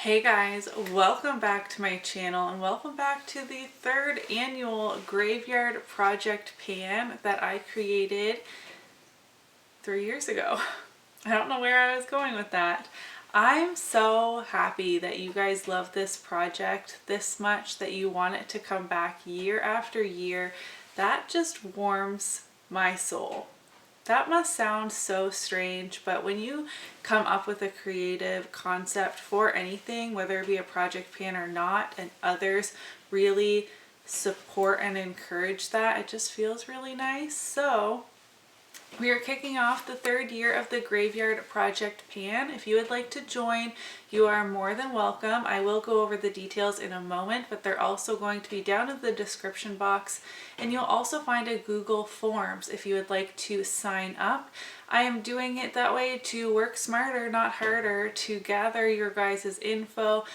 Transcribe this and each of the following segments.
Hey guys, welcome back to my channel and welcome back to the third annual Graveyard Project Pan that I created 3 years ago. I don't know where I was going with that. I'm so happy that you guys love this project this much, that you want it to come back year after year. That just warms my soul. That must sound so strange, but when you come up with a creative concept for anything, whether it be a project pan or not, and others really support and encourage that, it just feels really nice. So we are kicking off the third year of the Graveyard Project Pan. If you would like to join, you are more than welcome. I will go over the details in a moment, but they're also going to be down in the description box. And you'll also find a Google Forms if you would like to sign up. I am doing it that way to work smarter, not harder, to gather your guys' info.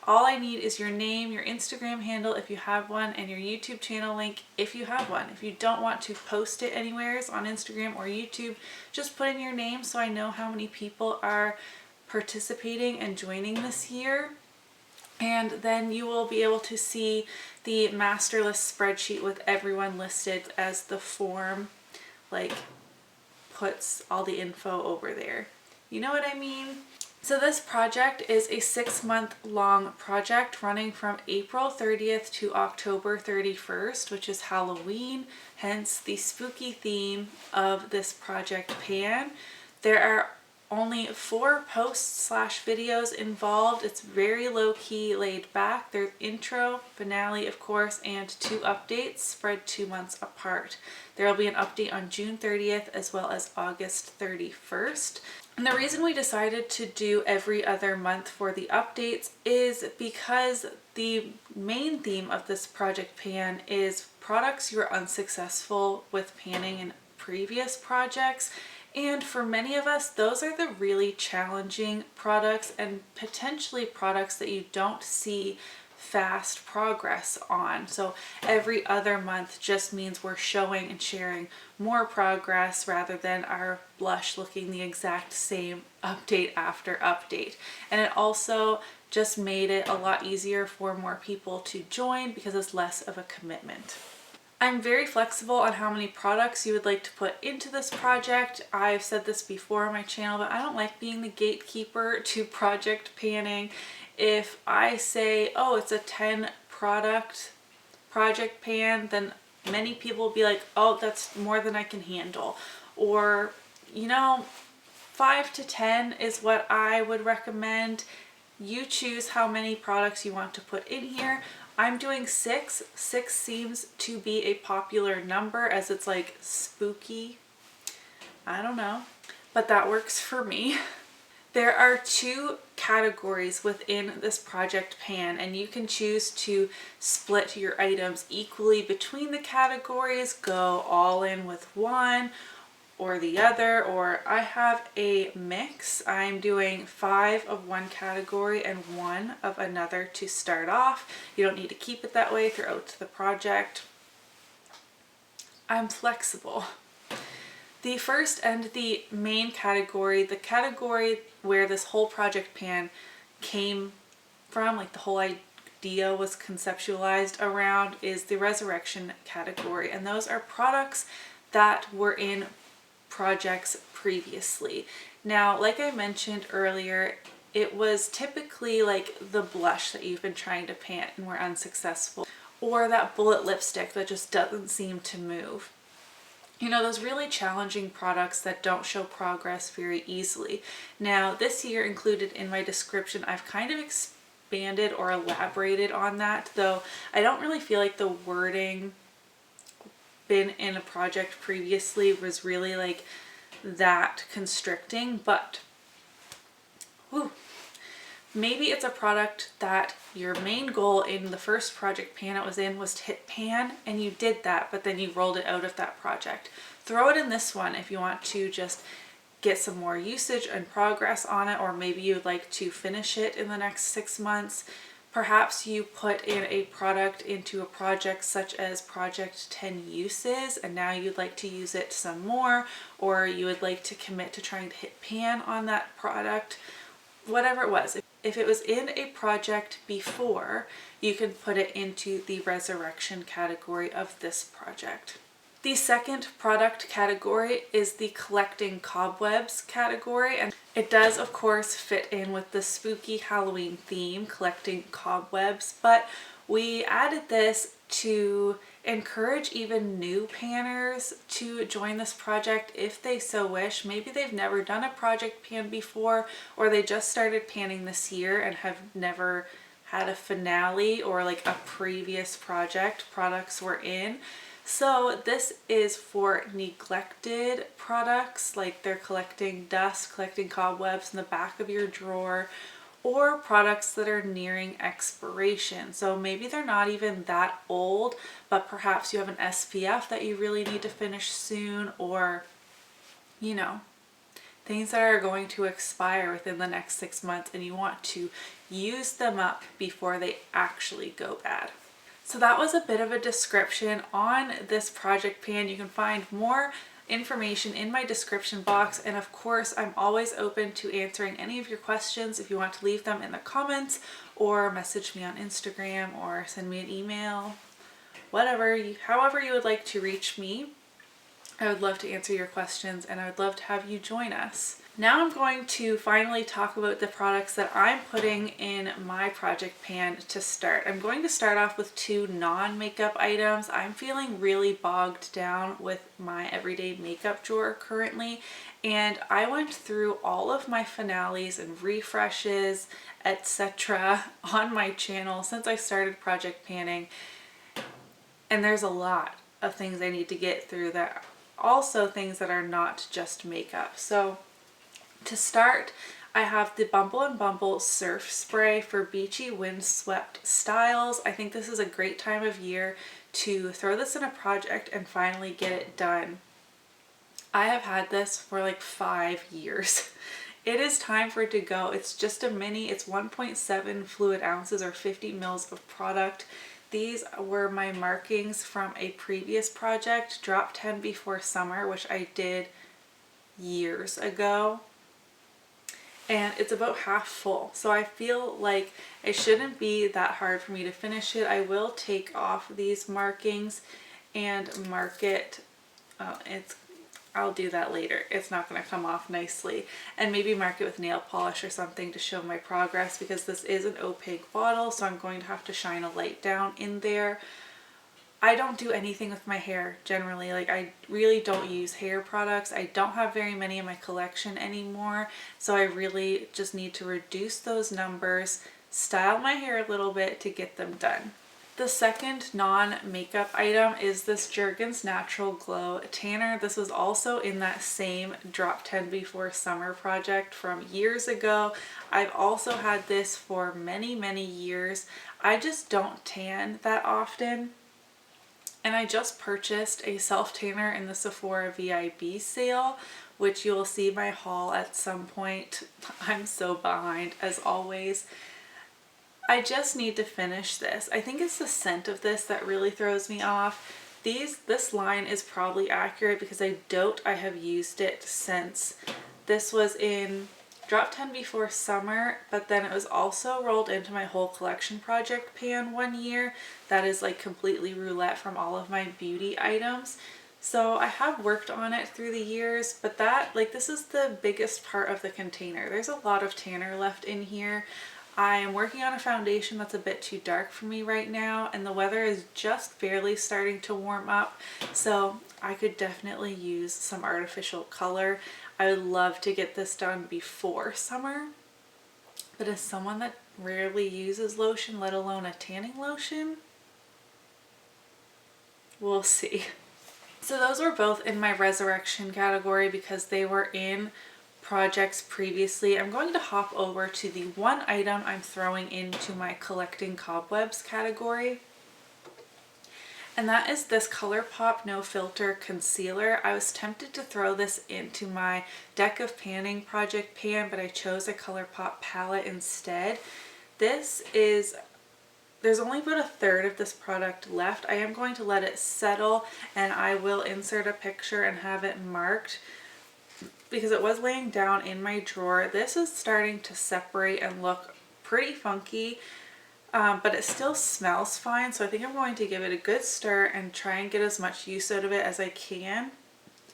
All I need is your name, your Instagram handle if you have one, and your YouTube channel link if you have one. If you don't want to post it anywhere on Instagram or YouTube, just put in your name so I know how many people are participating and joining this year. And then you will be able to see the master list spreadsheet with everyone listed as the form puts all the info over there. You know what I mean? So this project is a 6-month long project running from April 30th to October 31st, which is Halloween, hence the spooky theme of this project pan. There are only 4 posts/videos involved. It's very low-key, laid back. There's intro, finale, of course, and 2 updates spread 2 months apart. There will be an update on June 30th as well as August 31st. And the reason we decided to do every other month for the updates is because the main theme of this project pan is products you're unsuccessful with panning in previous projects. And for many of us, those are the really challenging products and potentially products that you don't see fast progress on. So every other month just means we're showing and sharing more progress rather than our blush looking the exact same update after update. And it also just made it a lot easier for more people to join because it's less of a commitment. I'm very flexible on how many products you would like to put into this project. I've said this before on my channel, but I don't like being the gatekeeper to project panning. If I say, oh, it's a 10 product project pan, then many people will be like, oh, that's more than I can handle. Or, 5 to 10 is what I would recommend. You choose how many products you want to put in here. I'm doing 6. 6 seems to be a popular number as it's like spooky. I don't know, but that works for me. There are 2 categories within this project pan, and you can choose to split your items equally between the categories, go all in with one or the other, or I have a mix. I'm doing 5 of one category and 1 of another to start off. You don't need to keep it that way throughout the project. I'm flexible. The first and the main category, the category where this whole project pan came from, like the whole idea was conceptualized around, is the resurrection category. And those are products that were in projects previously. Now, like I mentioned earlier, it was typically like the blush that you've been trying to pan and were unsuccessful, or that bullet lipstick that just doesn't seem to move. Those really challenging products that don't show progress very easily. Now, this year included in my description, I've kind of expanded or elaborated on that, though I don't really feel like the wording been in a project previously was really like that constricting, but maybe it's a product that your main goal in the first project pan it was in was to hit pan, and you did that, but then you rolled it out of that project. Throw it in this one if you want to just get some more usage and progress on it, or maybe you'd like to finish it in the next 6 months. Perhaps you put in a product into a project such as project 10 uses, and now you'd like to use it some more, or you would like to commit to trying to hit pan on that product. Whatever it was. if it was in a project before, you can put it into the resurrection category of this project. The second product category is the collecting cobwebs category, and it does of course fit in with the spooky Halloween theme, collecting cobwebs, but we added this to encourage even new panners to join this project if they so wish. Maybe they've never done a project pan before, or they just started panning this year and have never had a finale or like a previous project products were in. So this is for neglected products, like they're collecting dust, collecting cobwebs in the back of your drawer, or products that are nearing expiration. So maybe they're not even that old, but perhaps you have an SPF that you really need to finish soon, or, you know, things that are going to expire within the next 6 months and you want to use them up before they actually go bad. So that was a bit of a description on this project pan. You can find more information in my description box, and of course I'm always open to answering any of your questions if you want to leave them in the comments or message me on Instagram or send me an email, however you would like to reach me. I would love to answer your questions and I would love to have you join us. Now I'm going to finally talk about the products that I'm putting in my project pan to start. I'm going to start off with 2 non-makeup items. I'm feeling really bogged down with my everyday makeup drawer currently, and I went through all of my finales and refreshes, etc. on my channel since I started project panning, and there's a lot of things I need to get through, that also things that are not just makeup. So to start, I have the Bumble Surf Spray for beachy windswept styles. I think this is a great time of year to throw this in a project and finally get it done. I have had this for like 5 years. It is time for it to go. It's just a mini, it's 1.7 fluid ounces or 50 mils of product. These were my markings from a previous project, Drop 10 Before Summer, which I did years ago. And it's about half full, so I feel like it shouldn't be that hard for me to finish it. I will take off these markings and mark it. I'll do that later. It's not going to come off nicely, and maybe mark it with nail polish or something to show my progress, because this is an opaque bottle, so I'm going to have to shine a light down in there. I don't do anything with my hair generally. Like, I really don't use hair products. I don't have very many in my collection anymore, so I really just need to reduce those numbers, style my hair a little bit to get them done. The second non-makeup item is this Jergans Natural Glow Tanner. This was also in that same Drop 10 Before Summer project from years ago. I've also had this for many, many years. I just don't tan that often. And I just purchased a self-tanner in the Sephora VIB sale, which you'll see my haul at some point. I'm so behind as always. I just need to finish this. I think it's the scent of this that really throws me off. This line is probably accurate because I have used it since this was in Drop 10 Before Summer, but then it was also rolled into my whole collection project pan one year. That is like completely roulette from all of my beauty items. So I have worked on it through the years, but this is the biggest part of the container. There's a lot of tanner left in here. I am working on a foundation that's a bit too dark for me right now, and the weather is just barely starting to warm up, so I could definitely use some artificial color. I would love to get this done before summer, but as someone that rarely uses lotion, let alone a tanning lotion, we'll see. So those were both in my resurrection category because they were in projects previously. I'm going to hop over to the one item I'm throwing into my collecting cobwebs category, and that is this ColourPop No Filter concealer. I was tempted to throw this into my Deck of Panning project pan, but I chose a ColourPop palette instead. There's only about a third of this product left. I am going to let it settle, and I will insert a picture and have it marked because it was laying down in my drawer. This is starting to separate and look pretty funky, but it still smells fine. So I think I'm going to give it a good stir and try and get as much use out of it as I can.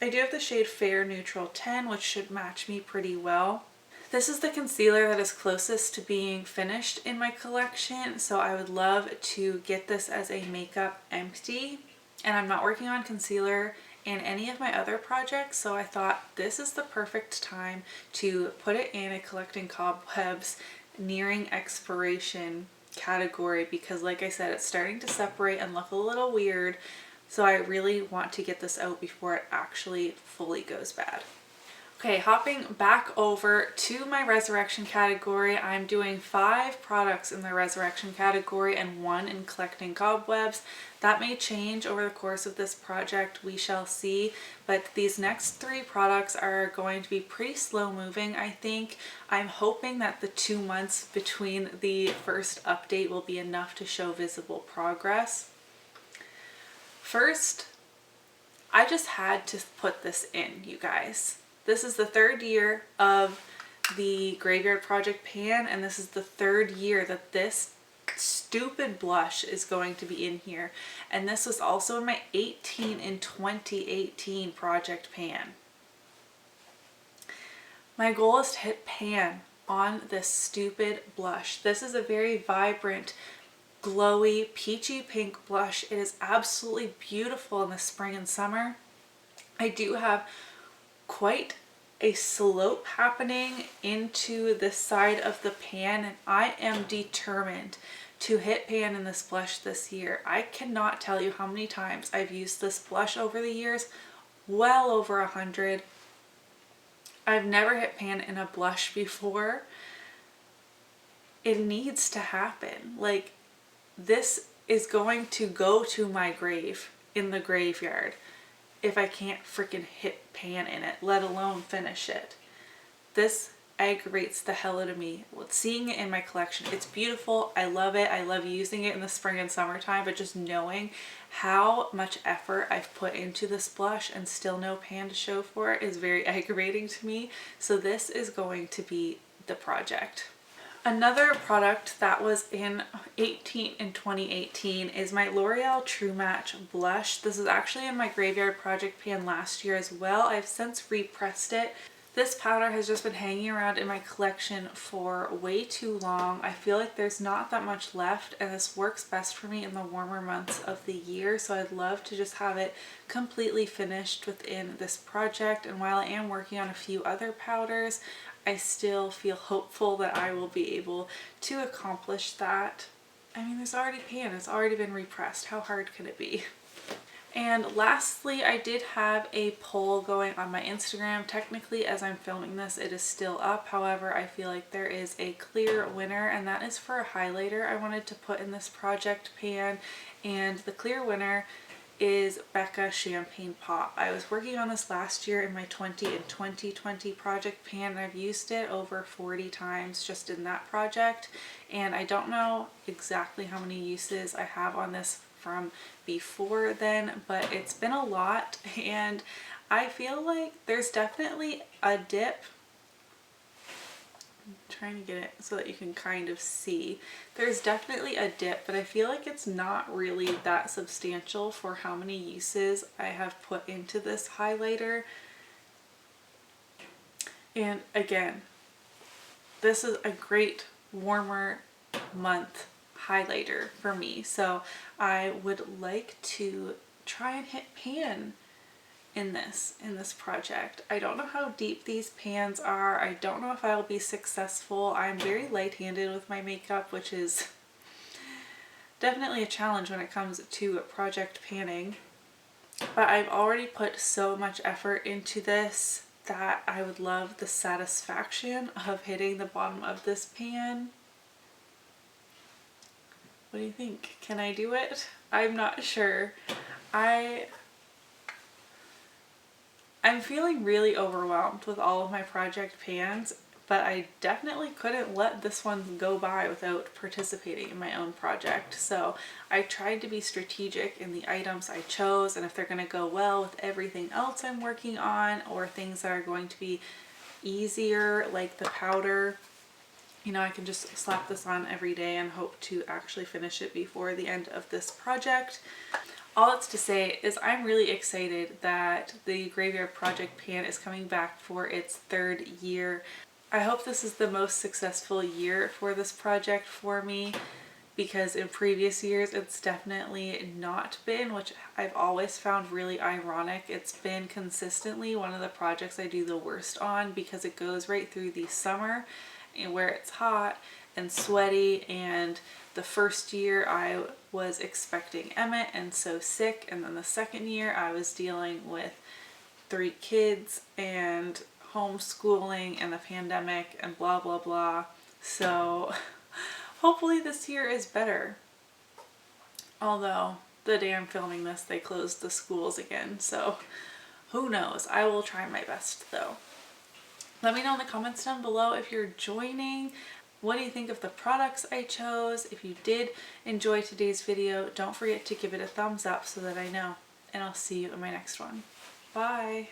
I do have the shade Fair Neutral 10, which should match me pretty well. This is the concealer that is closest to being finished in my collection, so I would love to get this as a makeup empty. And I'm not working on concealer in any of my other projects, so I thought this is the perfect time to put it in a Collecting Cobwebs nearing expiration category, because like I said, it's starting to separate and look a little weird. So I really want to get this out before it actually fully goes bad. Okay, hopping back over to my Resurrection category, I'm doing 5 products in the Resurrection category and 1 in Collecting Cobwebs. That may change over the course of this project, we shall see, but these next 3 products are going to be pretty slow moving, I think. I'm hoping that the 2 months between the first update will be enough to show visible progress. First, I just had to put this in, you guys. This is the 3rd year of the Graveyard Project pan, and this is the 3rd year that this stupid blush is going to be in here. And this was also in my 18 and 2018 project pan. My goal is to hit pan on this stupid blush. This is a very vibrant, glowy, peachy pink blush. It is absolutely beautiful in the spring and summer. I do have quite a slope happening into this side of the pan, and I am determined to hit pan in this blush this year. I cannot tell you how many times I've used this blush over the years, well over 100. I've never hit pan in a blush before. It needs to happen. Like, this is going to go to my grave in the graveyard if I can't freaking hit pan in it, let alone finish it. This aggravates the hell out of me. Seeing it in my collection, it's beautiful. I love it. I love using it in the spring and summertime, but just knowing how much effort I've put into this blush and still no pan to show for it is very aggravating to me. So this is going to be the project. Another product that was in 18 and 2018 is my L'Oreal True Match blush. This is actually in my Graveyard Project pan last year as well. I've since repressed it. This powder has just been hanging around in my collection for way too long. I feel like there's not that much left, and this works best for me in the warmer months of the year, so I'd love to just have it completely finished within this project. And while I am working on a few other powders, I still feel hopeful that I will be able to accomplish that. I mean, there's already pan, it's already been repressed. How hard could it be? And lastly, I did have a poll going on my Instagram. Technically, as I'm filming this, it is still up. However, I feel like there is a clear winner, and that is for a highlighter I wanted to put in this project pan. And the clear winner is Becca Champagne Pop. I was working on this last year in my 20 and 2020 project pan, and I've used it over 40 times just in that project. And I don't know exactly how many uses I have on this from before then, but it's been a lot, and I feel like there's definitely a dip. I'm trying to get it so that you can kind of see. There's definitely a dip, but I feel like it's not really that substantial for how many uses I have put into this highlighter. And again, this is a great warmer month highlighter for me, so I would like to try and hit pan in this project. I don't know how deep these pans are. I don't know if I'll be successful. I'm very light-handed with my makeup, which is definitely a challenge when it comes to project panning, but I've already put so much effort into this that I would love the satisfaction of hitting the bottom of this pan. What do you think? Can I do it? I'm not sure. I'm feeling really overwhelmed with all of my project pans, but I definitely couldn't let this one go by without participating in my own project. So I tried to be strategic in the items I chose, and if they're going to go well with everything else I'm working on, or things that are going to be easier like the powder you know, I can just slap this on every day and hope to actually finish it before the end of this project. All that's to say is I'm really excited that the Graveyard Project pan is coming back for its 3rd year. I hope this is the most successful year for this project for me, because in previous years it's definitely not been, which I've always found really ironic. It's been consistently one of the projects I do the worst on, because it goes right through the summer and where it's hot and sweaty, and the first year I was expecting Emmett and so sick, and then the second year I was dealing with 3 kids and homeschooling and the pandemic and blah blah blah. So hopefully this year is better. Although the day I'm filming this, they closed the schools again, so who knows. I will try my best though. Let me know in the comments down below if you're joining. What do you think of the products I chose? If you did enjoy today's video, don't forget to give it a thumbs up so that I know. And I'll see you in my next one. Bye!